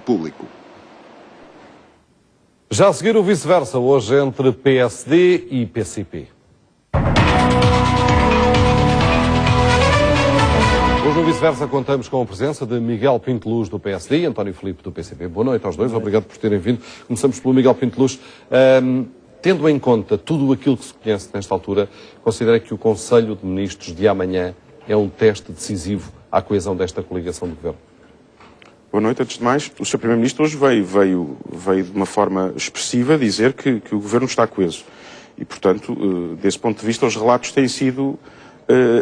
público. Já a seguir o vice-versa, hoje entre PSD e PCP. Hoje no vice-versa contamos com a presença de Miguel Pinteluz do PSD e António Filipe do PCP. Boa noite aos dois, obrigado por terem vindo. Começamos pelo Miguel Pinteluz. Tendo em conta tudo aquilo que se conhece nesta altura, considera que o Conselho de Ministros de amanhã é um teste decisivo à coesão desta coligação de governo? Boa noite, antes de mais. O Sr. Primeiro-Ministro hoje veio de uma forma expressiva dizer que o Governo está coeso. E, portanto, desse ponto de vista, os relatos têm sido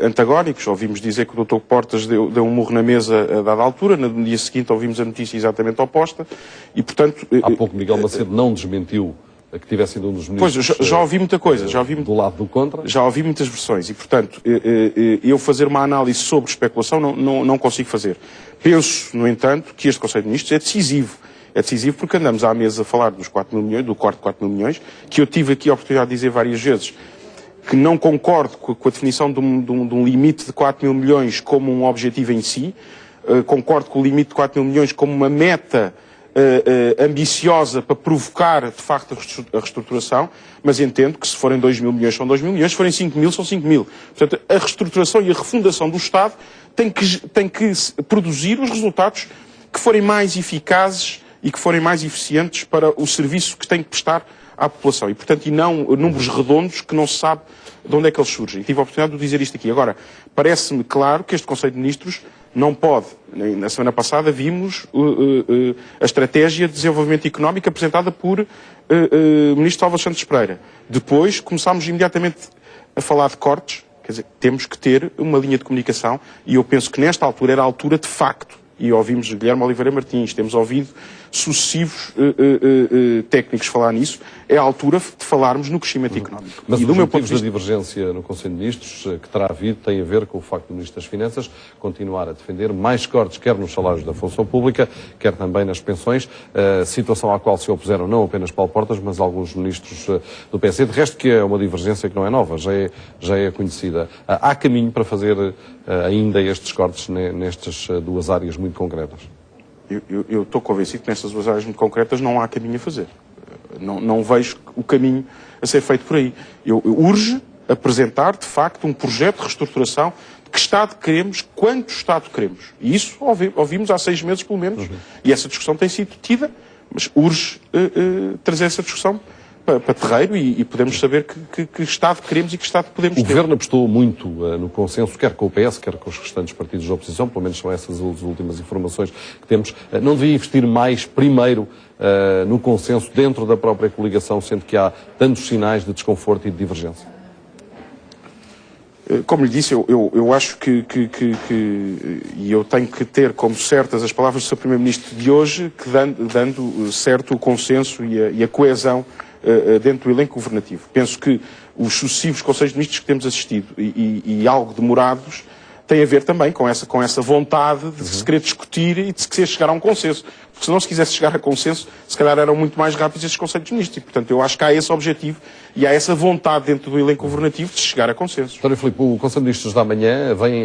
antagónicos. Ouvimos dizer que o Dr. Portas deu um murro na mesa a dada altura, no dia seguinte ouvimos a notícia exatamente oposta. E, portanto... Há pouco Miguel Macedo não desmentiu que tivesse sido um dos ministros... Pois, já ouvi muita coisa. Do lado do contra. Já ouvi muitas versões e, portanto, eu fazer uma análise sobre especulação não consigo fazer. Penso, no entanto, que este Conselho de Ministros é decisivo. É decisivo porque andamos à mesa a falar dos 4 mil milhões, do corte de 4 mil milhões, que eu tive aqui a oportunidade de dizer várias vezes que não concordo com a definição de um limite de 4 mil milhões como um objetivo em si. Concordo com o limite de 4 mil milhões como uma meta ambiciosa para provocar, de facto, a reestruturação, mas entendo que se forem 2 mil milhões são 2 mil milhões, se forem 5 mil são 5 mil. Portanto, a reestruturação e a refundação do Estado tem que produzir os resultados que forem mais eficazes e que forem mais eficientes para o serviço que tem que prestar à população. E, portanto, e não números redondos que não se sabe de onde é que eles surgem. E tive a oportunidade de dizer isto aqui. Agora, parece-me claro que este Conselho de Ministros não pode. Na semana passada vimos a estratégia de desenvolvimento económico apresentada por o Ministro Salvador Santos Pereira. Depois começámos imediatamente a falar de cortes. Quer dizer, temos que ter uma linha de comunicação e eu penso que nesta altura era a altura de facto. E ouvimos Guilherme Oliveira Martins, temos ouvido sucessivos técnicos falar nisso, é a altura de falarmos no crescimento económico. Mas os motivos da divergência no Conselho de Ministros que terá havido têm a ver com o facto do Ministro das Finanças continuar a defender mais cortes, quer nos salários da função pública, quer também nas pensões, situação à qual se opuseram não apenas Paulo Portas, mas alguns ministros do PSD. De resto, que é uma divergência que não é nova, já é conhecida. Há caminho para fazer ainda estes cortes nestas duas áreas muito concretas? Eu estou convencido que nestas duas áreas muito concretas não há caminho a fazer. Não vejo o caminho a ser feito por aí. Urge apresentar, de facto, um projeto de reestruturação de que Estado queremos, quanto Estado queremos. E isso ouvimos há 6 meses, pelo menos, e essa discussão tem sido tida, mas urge trazer essa discussão para terreiro e podemos saber que Estado queremos e que Estado podemos ter. O Governo apostou muito no consenso, quer com o PS, quer com os restantes partidos da oposição, pelo menos são essas as últimas informações que temos. Não devia investir mais primeiro no consenso dentro da própria coligação, sendo que há tantos sinais de desconforto e de divergência? Como lhe disse, eu acho e eu tenho que ter como certas as palavras do Sr. Primeiro-Ministro de hoje, que dando certo o consenso e a coesão dentro do elenco governativo. Penso que os sucessivos Conselhos de Ministros que temos assistido e algo demorados têm a ver também com essa vontade de se querer discutir e de se querer chegar a um consenso. Porque se não se quisesse chegar a consenso, se calhar eram muito mais rápidos esses Conselhos de Ministros. E, portanto, eu acho que há esse objetivo e há essa vontade dentro do elenco governativo de chegar a consenso. António Filipe, o Conselho de Ministros da manhã vem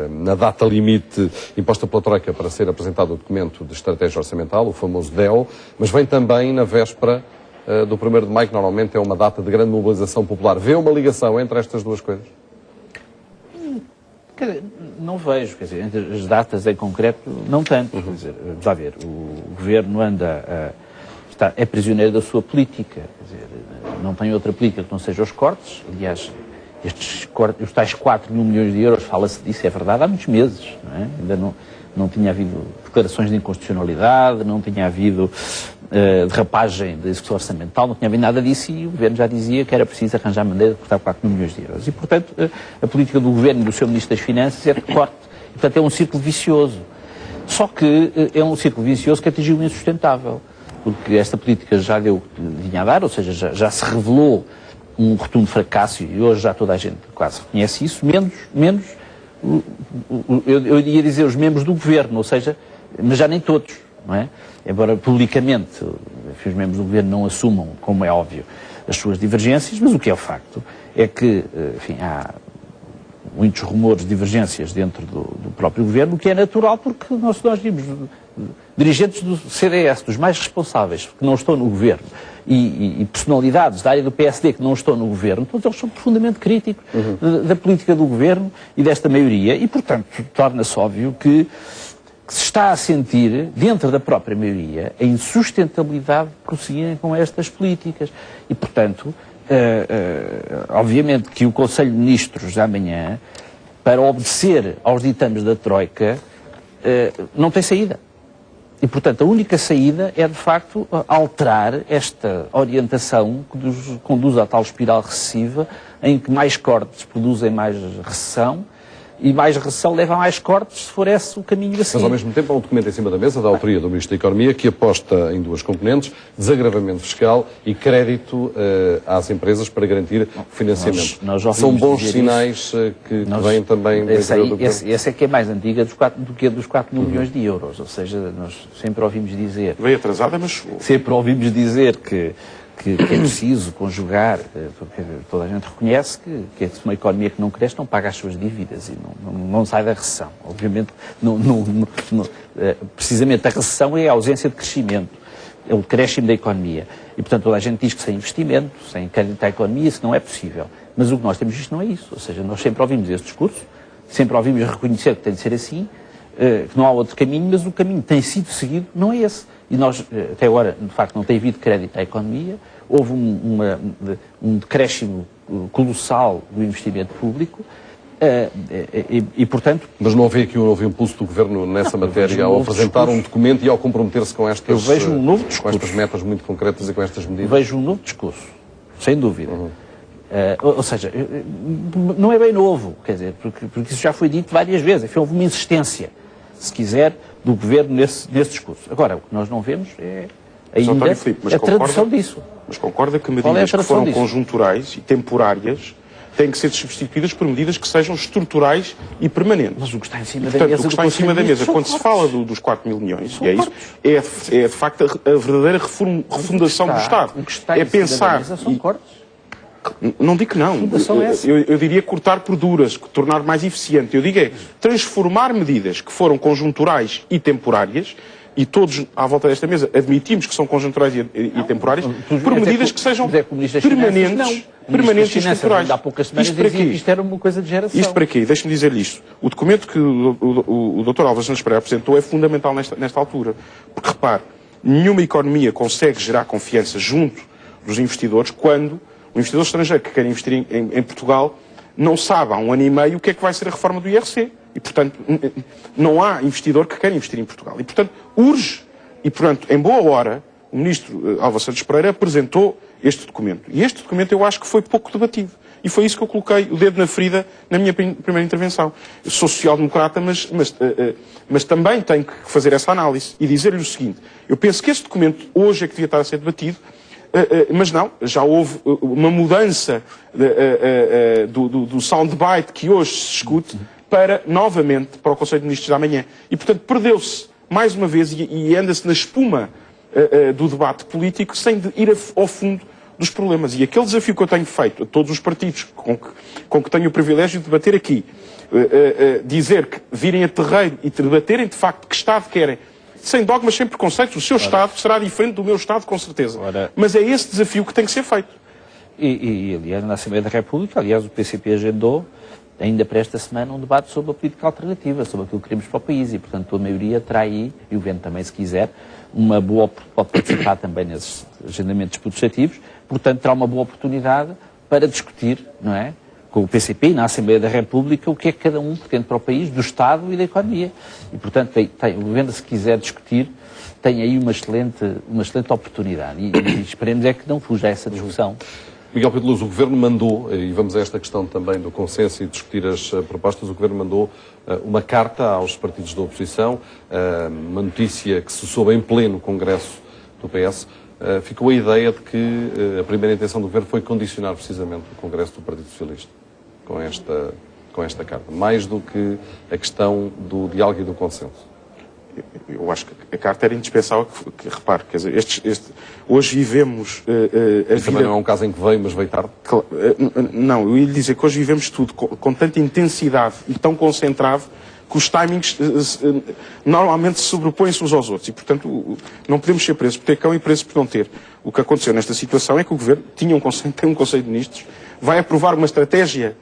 na data limite imposta pela Troika para ser apresentado o documento de estratégia orçamental, o famoso DEO, mas vem também na véspera do 1º de maio, que normalmente é uma data de grande mobilização popular. Vê uma ligação entre estas duas coisas? Não vejo, quer dizer, entre as datas em concreto, não tanto. Quer dizer, vamos lá ver, o Governo é prisioneiro da sua política, quer dizer, não tem outra política que não seja os cortes. Aliás, os tais 4 mil milhões de euros, fala-se disso, é verdade, há muitos meses, não é? Ainda não tinha havido declarações de inconstitucionalidade, não tinha havido derrapagem da execução orçamental, não tinha havido nada disso e o Governo já dizia que era preciso arranjar maneira de cortar 4 mil milhões de euros. E, portanto, a política do Governo e do seu Ministro das Finanças é de corte. E, portanto, é um círculo vicioso. Só que é um círculo vicioso que atingiu o insustentável. Porque esta política já deu o que vinha a dar, ou seja, já se revelou um rotundo fracasso e hoje já toda a gente quase reconhece isso, menos eu ia dizer os membros do Governo, ou seja, mas já nem todos, não é? Embora publicamente os membros do Governo não assumam, como é óbvio, as suas divergências, mas o que é o facto é que, enfim, há muitos rumores de divergências dentro do próprio governo, o que é natural porque nós vimos dirigentes do CDS, dos mais responsáveis, que não estão no governo, e personalidades da área do PSD que não estão no governo, todos eles são profundamente críticos da política do governo e desta maioria, e portanto torna-se óbvio que se está a sentir, dentro da própria maioria, a insustentabilidade de prosseguirem com estas políticas. E, portanto, obviamente que o Conselho de Ministros amanhã, para obedecer aos ditames da Troika, não tem saída. E, portanto, a única saída é, de facto, alterar esta orientação que conduz à tal espiral recessiva, em que mais cortes produzem mais recessão, e mais recessão leva a mais cortes, se for esse o caminho a seguir. Mas, ao mesmo tempo, há um documento em cima da mesa da autoria do Ministro da Economia que aposta em duas componentes: desagravamento fiscal e crédito às empresas para garantir o financiamento. São bons sinais que vêm também... Essa é que é mais antiga do que a dos 4 mil milhões de euros. Ou seja, nós sempre ouvimos dizer... Veio atrasada, mas... Sempre ouvimos dizer que é preciso conjugar, porque toda a gente reconhece que uma economia que não cresce não paga as suas dívidas e não sai da recessão. Obviamente, precisamente a recessão é a ausência de crescimento, é o decréscimo da economia. E, portanto, toda a gente diz que sem investimento, sem crédito à economia, isso não é possível. Mas o que nós temos visto não é isso. Ou seja, nós sempre ouvimos esse discurso, sempre ouvimos reconhecer que tem de ser assim, que não há outro caminho, mas o caminho que tem sido seguido não é esse. E nós, até agora, de facto, não tem havido crédito à economia, houve um decréscimo colossal do investimento público e, portanto... Mas não havia aqui um novo impulso do Governo nessa matéria ao apresentar um documento e ao comprometer-se com estas, eu vejo um novo discurso, com estas metas muito concretas e com estas medidas? Vejo um novo discurso, sem dúvida. Ou seja, não é bem novo, quer dizer, porque isso já foi dito várias vezes, houve uma insistência, se quiser, do Governo nesse discurso. Agora, o que nós não vemos é ainda a tradução disso. Mas concorda que medidas que foram conjunturais e temporárias têm que ser substituídas por medidas que sejam estruturais e permanentes? Mas o que está em cima da mesa, o que está em cima da mesa, quando se fala dos 4 mil milhões, e é isso, é de facto a verdadeira refundação do Estado. O que está em cima da mesa são cortes. Não digo que não. Eu diria cortar por duras, tornar mais eficiente. Eu digo transformar medidas que foram conjunturais e temporárias, e todos à volta desta mesa admitimos que são conjunturais e temporárias, por medidas que sejam permanentes e estruturais. Há poucas semanas dizia que isto era uma coisa de geração. Isto para quê? Deixe-me dizer-lhe isto. O documento que o Dr. Álvaro Santos Pereira apresentou é fundamental nesta altura. Porque, repare, nenhuma economia consegue gerar confiança junto dos investidores quando o investidor estrangeiro que quer investir em Portugal não sabe há 1 ano e meio o que é que vai ser a reforma do IRC. E, portanto, não há investidor que queira investir em Portugal. E, portanto, urge, e, portanto, em boa hora, o Ministro Álvaro Santos Pereira apresentou este documento. E este documento eu acho que foi pouco debatido. E foi isso que eu coloquei o dedo na ferida na minha primeira intervenção. Eu sou social-democrata, mas também tenho que fazer essa análise e dizer-lhe o seguinte. Eu penso que este documento hoje é que devia estar a ser debatido, mas não, já houve uma mudança do soundbite que hoje se discute novamente para o Conselho de Ministros de amanhã. E, portanto, perdeu-se mais uma vez e anda-se na espuma do debate político sem ir ao fundo dos problemas. E aquele desafio que eu tenho feito a todos os partidos com que tenho o privilégio de debater aqui, dizer que virem a terreiro e debaterem de facto que Estado querem, sem dogmas, sem preconceitos. O seu Estado será diferente do meu Estado, com certeza. Mas é esse desafio que tem que ser feito. Aliás, na Assembleia da República, aliás, o PCP agendou, ainda para esta semana, um debate sobre a política alternativa, sobre aquilo que queremos para o país. E, portanto, a maioria terá aí, e o Governo também, se quiser, pode participar também nesses agendamentos legislativos. Portanto, terá uma boa oportunidade para discutir, não é, com o PCP e na Assembleia da República o que é que cada um pretende para o país, do Estado e da economia. E, portanto, o Governo, se quiser discutir, tem aí uma excelente oportunidade. E esperemos é que não fuja a essa discussão. Miguel Pinto Luz, o Governo mandou, e vamos a esta questão também do consenso e discutir as propostas, o Governo mandou uma carta aos partidos da oposição, uma notícia que se soube em pleno Congresso do PS. Ficou a ideia de que a primeira intenção do Governo foi condicionar precisamente o Congresso do Partido Socialista com esta carta, mais do que a questão do diálogo e do consenso. Eu acho que a carta era indispensável, repare, quer dizer, hoje vivemos a vida... Também não é um caso em que veio, mas veio tarde? Não, eu ia lhe dizer que hoje vivemos tudo com tanta intensidade e tão concentrado que os timings normalmente se sobrepõem-se uns aos outros e, portanto, não podemos ser presos por ter cão e presos por não ter. O que aconteceu nesta situação é que o Governo tem um Conselho de Ministros, vai aprovar uma estratégia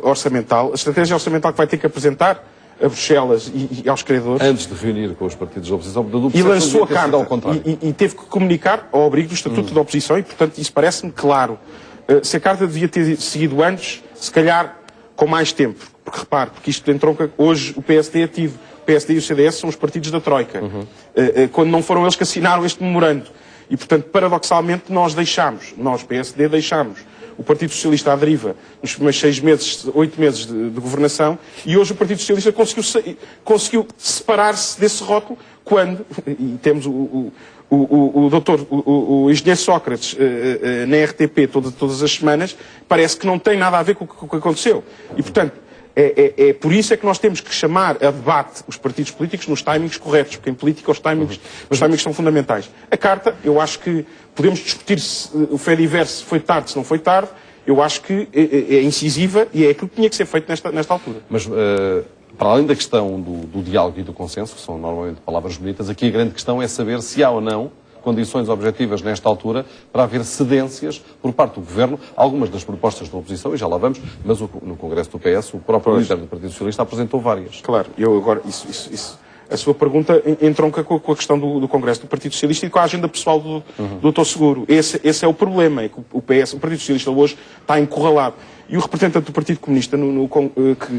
orçamental, a estratégia orçamental que vai ter que apresentar a Bruxelas e aos credores. Antes de reunir com os partidos da oposição, e lançou a carta e teve que comunicar ao abrigo do Estatuto da Oposição e, portanto, isso parece-me claro. Se a carta devia ter seguido antes, se calhar com mais tempo. Porque, repare, porque isto entronca... Hoje o PSD é ativo. O PSD e o CDS são os partidos da Troika. Quando não foram eles que assinaram este memorando. E, portanto, paradoxalmente, nós PSD, deixámos o Partido Socialista à deriva nos primeiros 6 meses, 8 meses de governação, e hoje o Partido Socialista conseguiu separar-se desse rótulo quando, e temos o engenheiro Sócrates na RTP todas as semanas, parece que não tem nada a ver com o que aconteceu. E, portanto, é por isso é que nós temos que chamar a debate os partidos políticos nos timings corretos, porque em política os timings são fundamentais. A carta, eu acho que podemos discutir se o Fediverse foi tarde, se não foi tarde, eu acho que é incisiva e é aquilo que tinha que ser feito nesta altura. Mas, para além da questão do diálogo e do consenso, que são normalmente palavras bonitas, aqui a grande questão é saber se há ou não condições objetivas nesta altura para haver cedências por parte do Governo, algumas das propostas da oposição, e já lá vamos, mas no Congresso do PS, o próprio líder do Partido Socialista apresentou várias. Claro, eu agora, a sua pergunta entronca com a questão do Congresso do Partido Socialista e com a agenda pessoal do Dr. Seguro. Esse é o problema, é que o Partido Socialista hoje está encurralado. E o representante do Partido Comunista,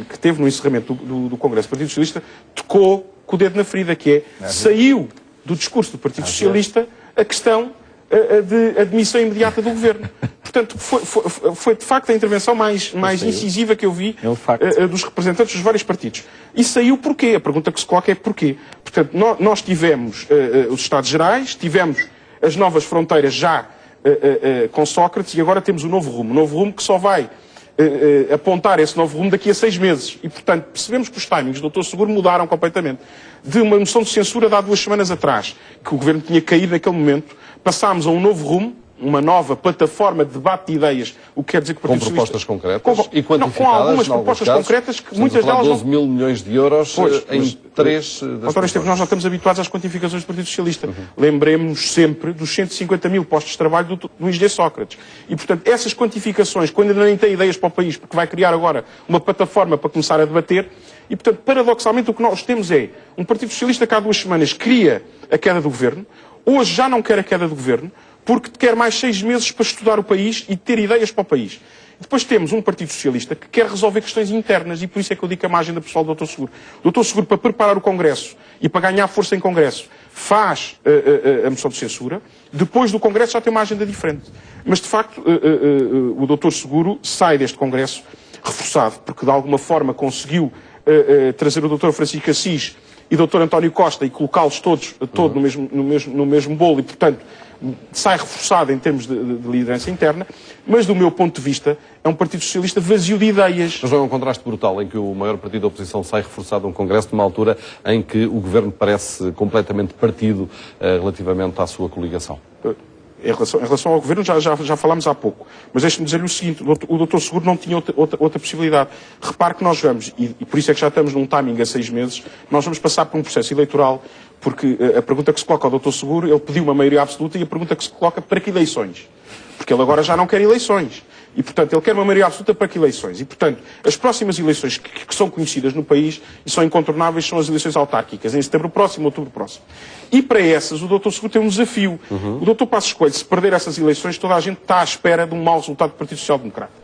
que teve no encerramento do Congresso do Partido Socialista, tocou com o dedo na ferida, que saiu do discurso do Partido Socialista a questão de admissão imediata do Governo. Portanto, foi de facto a intervenção mais incisiva que eu vi dos representantes dos vários partidos. E saiu porquê? A pergunta que se coloca é porquê. Portanto, nós tivemos os Estados Gerais, tivemos as novas fronteiras já com Sócrates e agora temos o novo rumo que só vai apontar esse novo rumo daqui a 6 meses. E, portanto, percebemos que os timings do Dr. Seguro mudaram completamente. De uma moção de censura de há 2 semanas atrás, que o Governo tinha caído naquele momento, passámos a um novo rumo, uma nova plataforma de debate de ideias, o que quer dizer que o Partido Socialista... Com propostas concretas e quantificadas, com algumas propostas concretas que muitas delas... 12 mil milhões de euros em 3 das nós já estamos habituados às quantificações do Partido Socialista. Lembremos-nos sempre dos 150 mil postos de trabalho do engenheiro Sócrates. E, portanto, essas quantificações, quando ainda nem tem ideias para o país, porque vai criar agora uma plataforma para começar a debater, e, portanto, paradoxalmente, o que nós temos é um Partido Socialista que há 2 semanas queria a queda do Governo, hoje já não quer a queda do Governo, porque quer mais 6 meses para estudar o país e ter ideias para o país. Depois temos um Partido Socialista que quer resolver questões internas e por isso é que eu digo que a margem da pessoal do Dr. Seguro. O Dr. Seguro, para preparar o Congresso e para ganhar força em Congresso, faz a moção de censura. Depois do Congresso já tem uma agenda diferente. Mas, de facto, o Dr. Seguro sai deste Congresso reforçado, porque de alguma forma conseguiu trazer o Dr. Francisco Assis e o Dr. António Costa e colocá-los todos no mesmo bolo e, portanto, sai reforçado em termos de liderança interna, mas do meu ponto de vista é um Partido Socialista vazio de ideias. Mas não é um contraste brutal em que o maior partido da oposição sai reforçado a um Congresso numa altura em que o Governo parece completamente partido relativamente à sua coligação? Em relação ao Governo, já falámos há pouco. Mas deixe-me dizer-lhe o seguinte, o Dr. Seguro não tinha outra possibilidade. Repare que nós vamos, e por isso é que já estamos num timing a 6 meses, nós vamos passar por um processo eleitoral, porque a pergunta que se coloca ao Dr. Seguro, ele pediu uma maioria absoluta, e a pergunta que se coloca, para que eleições? Porque ele agora já não quer eleições. E, portanto, ele quer uma maioria absoluta para que eleições? E, portanto, as próximas eleições que são conhecidas no país e são incontornáveis são as eleições autárquicas, em setembro próximo, outubro próximo. E, para essas, o Dr. Seguro tem um desafio. O Dr. Passos Coelho, se perder essas eleições, toda a gente está à espera de um mau resultado do Partido Social Democrata.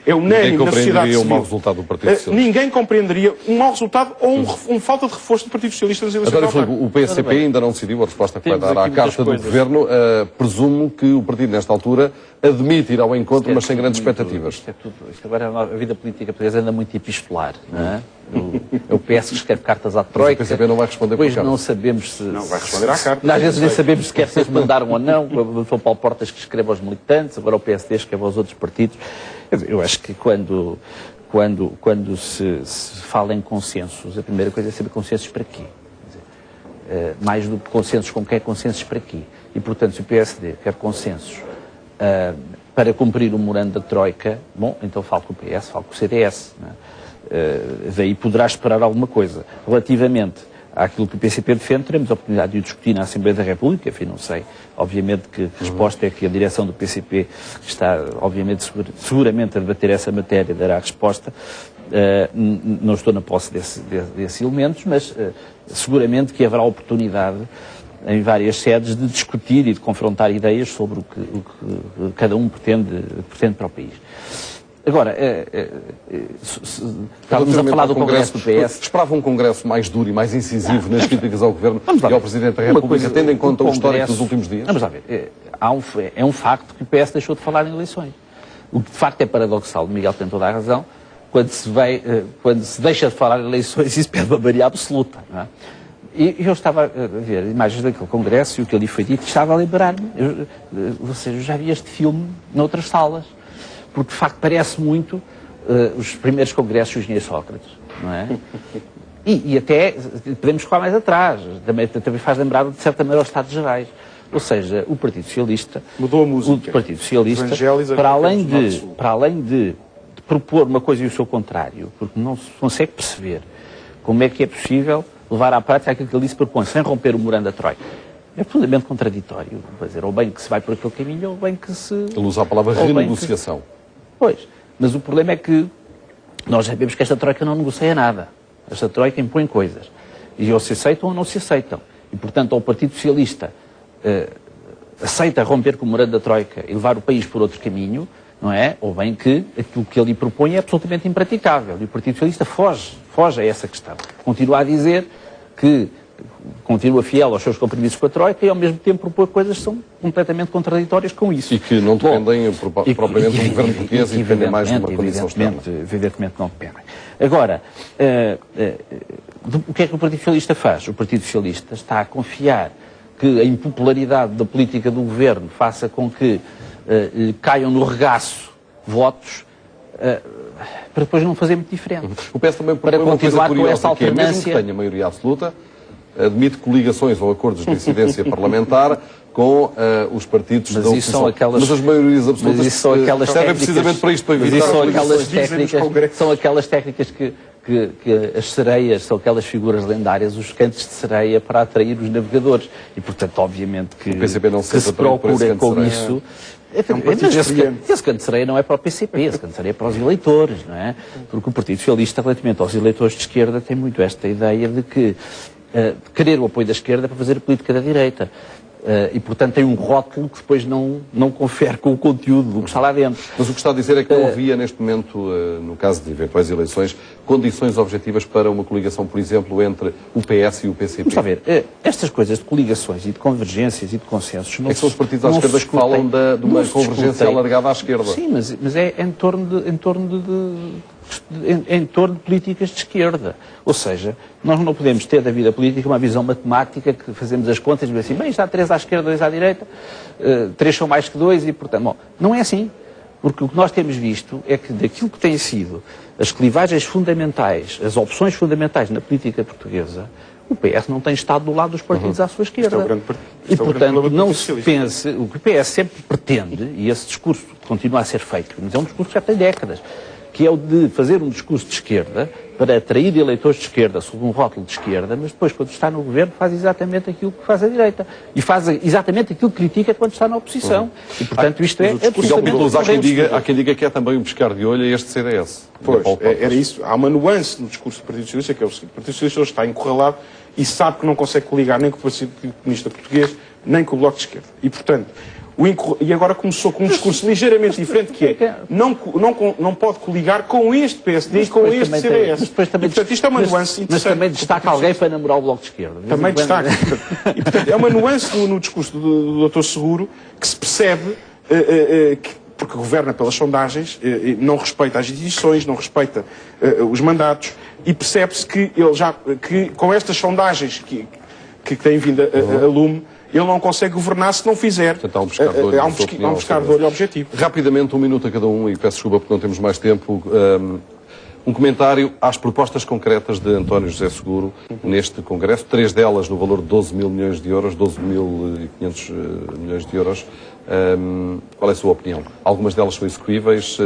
É unânime na sociedade civil. Ninguém compreenderia um mau resultado do Partido Socialista. Ninguém compreenderia um mau resultado ou uma falta de reforço do Partido Socialista nas eleições autárquicas. O PSCP ainda não decidiu a resposta que vai dar à carta do Governo. Presumo que o partido, nesta altura, admite ir ao encontro, mas sem grandes expectativas. Isto agora, a vida política portuguesa anda muito epistolar, não é? É o PS que escreve cartas à Troika. Mas o PCP não vai responder por não sabemos se... Não, vai responder à carta. Às vezes nem sabemos sequer se eles mandaram ou não. Foi o Paulo Portas que escreve aos militantes, agora o PSD escreve aos outros partidos. Eu acho que quando se fala em consensos, a primeira coisa é saber consensos para quê. mais do que consensos com quem, consensos para quê. E, portanto, se o PSD quer consensos para cumprir o memorando da Troika, bom, então falo com o PS, falo com o CDS. Não é? Daí poderá esperar alguma coisa. Relativamente àquilo que o PCP defende, teremos a oportunidade de o discutir na Assembleia da República, enfim, não sei. Obviamente que a resposta é que a direção do PCP está, obviamente, seguramente a debater essa matéria, dará a resposta. Não estou na posse desses elementos, mas seguramente que haverá oportunidade em várias sedes de discutir e de confrontar ideias sobre o que cada um pretende para o país. Agora, estávamos a falar do Congresso do PS. Esperava um Congresso mais duro e mais incisivo nas críticas ao Governo e ao Presidente da República, tendo em conta o histórico dos últimos dias? Vamos lá ver. É um facto que o PS deixou de falar em eleições. O que de facto é paradoxal, o Miguel tem toda a razão, quando se deixa de falar em eleições, isso perde uma maioria absoluta. Não é? E eu estava a ver imagens daquele Congresso e o que ali foi dito, estava a lembrar-me. Eu já vi este filme noutras salas. Porque, de facto, parece muito os primeiros congressos do engenheiro Sócrates, não é? E até podemos ficar mais atrás. Também faz lembrar, de certa maneira, aos Estados Gerais. Ou seja, o Partido Socialista... Mudou a música. O Partido Socialista, para além de propor uma coisa e o seu contrário, porque não se consegue perceber como é que é possível levar à prática aquilo que ele se propõe, sem romper o memorando da Troika. É absolutamente contraditório. Quer dizer, ou bem que se vai por aquele caminho, ou bem que se... Ele usa a palavra renegociação. Pois, mas o problema é que nós sabemos que esta Troika não negocia nada. Esta Troika impõe coisas. E ou se aceitam ou não se aceitam. E, portanto, ou o Partido Socialista aceita romper com o memorando da Troika e levar o país por outro caminho, não é? Ou bem que aquilo que ele propõe é absolutamente impraticável. E o Partido Socialista foge a essa questão. Continua a dizer que continua fiel aos seus compromissos com a Troika e, ao mesmo tempo, propor coisas que são completamente contraditórias com isso. E que não dependem propriamente do governo português e dependem mais de uma condição externa. Evidentemente não dependem. Agora, o que é que o Partido Socialista faz? O Partido Socialista está a confiar que a impopularidade da política do governo faça com que caiam no regaço votos para depois não fazer muito diferente. O PS também para continuar com essa alternância. Mesmo que tenha maioria absoluta, admite coligações ou acordos de incidência parlamentar com os partidos da oposição. Mas as maiorias absolutas servem precisamente para isto, para evitar são aquelas técnicas que as sereias são aquelas figuras lendárias, os cantos de sereia para atrair os navegadores. E, portanto, obviamente que, o PCP não se procura com isso... Esse canto de sereia não é para o PCP, esse canto de sereia é para os eleitores, não é? Porque o Partido Socialista, relativamente aos eleitores de esquerda, tem muito esta ideia de que querer o apoio da esquerda para fazer a política da direita. E, portanto, tem um rótulo que depois não confere com o conteúdo do que está lá dentro. Mas o que está a dizer é que não havia, neste momento, no caso de eventuais eleições, condições objetivas para uma coligação, por exemplo, entre o PS e o PCP. Vamos ver, estas coisas de coligações e de convergências e de consensos... É que são os partidos à esquerda que falam de uma convergência alargada à esquerda. Sim, mas é em torno de políticas de esquerda. Ou seja, nós não podemos ter da vida política uma visão matemática que fazemos as contas e dizemos assim, bem, está 3 à esquerda, 2 à direita, 3 são mais que 2 e, portanto... Bom, não é assim. Porque o que nós temos visto é que daquilo que têm sido as clivagens fundamentais, as opções fundamentais na política portuguesa, o PS não tem estado do lado dos partidos à sua esquerda. E, portanto, não se pense... O que o PS sempre pretende, e esse discurso continua a ser feito, mas é um discurso que já tem décadas, que é o de fazer um discurso de esquerda para atrair eleitores de esquerda sob um rótulo de esquerda, mas depois, quando está no governo, faz exatamente aquilo que faz a direita. E faz exatamente aquilo que critica quando está na oposição. E, portanto, isto é absolutamente... Há quem diga que é também um pescar de olho a este CDS. Pois, era isso. Há uma nuance no discurso do Partido Socialista, que é o seguinte: o Partido Socialista hoje está encurralado e sabe que não consegue coligar nem com o Partido Comunista Português, nem com o Bloco de Esquerda. E, portanto... E agora começou com um discurso ligeiramente diferente, que é não pode coligar com este PSD e com este CDS. E, portanto, isto é uma nuance interessante. Mas também destaca alguém para namorar o Bloco de Esquerda. Também destaca. E, portanto, é uma nuance no discurso do Dr. Seguro que se percebe porque governa pelas sondagens, não respeita as instituições, não respeita os mandatos, e percebe-se que com estas sondagens que têm vindo a lume, ele não consegue governar se não fizer. Portanto, há um pescar de olho objetivo. Rapidamente, 1 minuto a cada um, e peço desculpa porque não temos mais tempo. Um comentário às propostas concretas de António José Seguro neste Congresso, 3 delas no valor de 12 mil milhões de euros, 12.500 milhões de euros. Qual é a sua opinião? Algumas delas são execuíveis,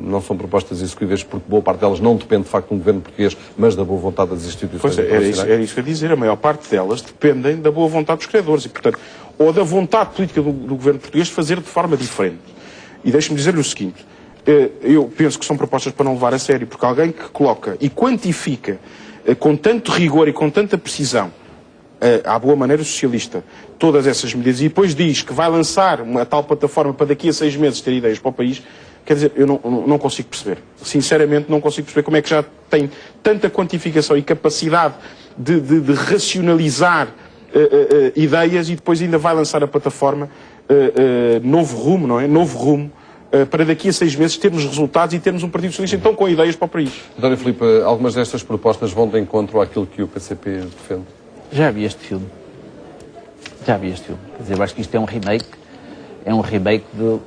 não são propostas execuíveis porque boa parte delas não depende de facto de um governo português, mas da boa vontade das instituições. Pois era isso que eu ia dizer, a maior parte delas dependem da boa vontade dos credores e, portanto, ou da vontade política do governo português de fazer de forma diferente. E deixe-me dizer-lhe o seguinte, eu penso que são propostas para não levar a sério, porque alguém que coloca e quantifica com tanto rigor e com tanta precisão, à boa maneira socialista, todas essas medidas, e depois diz que vai lançar uma tal plataforma para daqui a 6 meses ter ideias para o país, quer dizer, eu não consigo perceber. Sinceramente, não consigo perceber como é que já tem tanta quantificação e capacidade de racionalizar ideias e depois ainda vai lançar a plataforma Novo Rumo, não é? Novo Rumo, para daqui a 6 meses termos resultados e termos um Partido Socialista então com ideias para o país. António Filipe, algumas destas propostas vão de encontro àquilo que o PCP defende? Já vi este filme. Quer dizer, eu acho que isto é um remake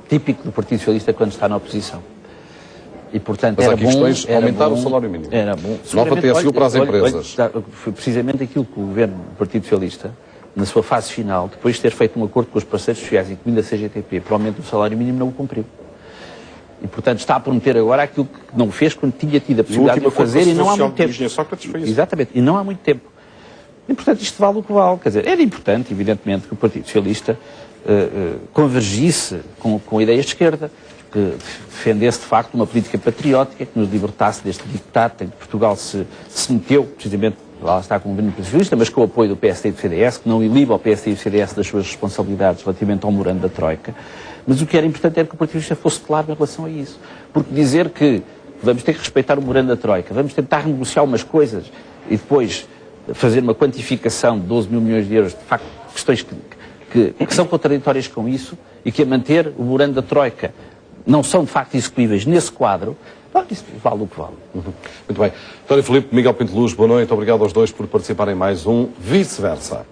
típico do Partido Socialista quando está na oposição. E, portanto, mas era aqui bom... questões aumentar o salário mínimo. Era bom. Nova TSU para as empresas. Foi precisamente aquilo que o governo do Partido Socialista, na sua fase final, depois de ter feito um acordo com os parceiros sociais, incluindo a CGTP, para o aumento do salário mínimo, não o cumpriu. E, portanto, está a prometer agora aquilo que não fez quando tinha tido a possibilidade de o fazer e não há muito tempo. Exatamente, e não há muito tempo. E, portanto, isto vale o que vale. Quer dizer, era importante, evidentemente, que o Partido Socialista convergisse com ideias de esquerda, que defendesse, de facto, uma política patriótica, que nos libertasse deste dictado em que Portugal se meteu, precisamente, lá está com o governo socialista, mas com o apoio do PSD e do CDS, que não iliba o PSD e o CDS das suas responsabilidades relativamente ao memorando da Troika. Mas o que era importante era que o Partido Socialista fosse claro em relação a isso. Porque dizer que vamos ter que respeitar o memorando da Troika, vamos tentar renegociar umas coisas e depois fazer uma quantificação de 12 mil milhões de euros, de facto, questões que são contraditórias com isso e que a manter o memorando da Troika não são, de facto, execuíveis nesse quadro, isso vale o que vale. Muito bem. António Filipe, Miguel Pinto Luz, boa noite. Obrigado aos dois por participarem em mais um Vice-Versa.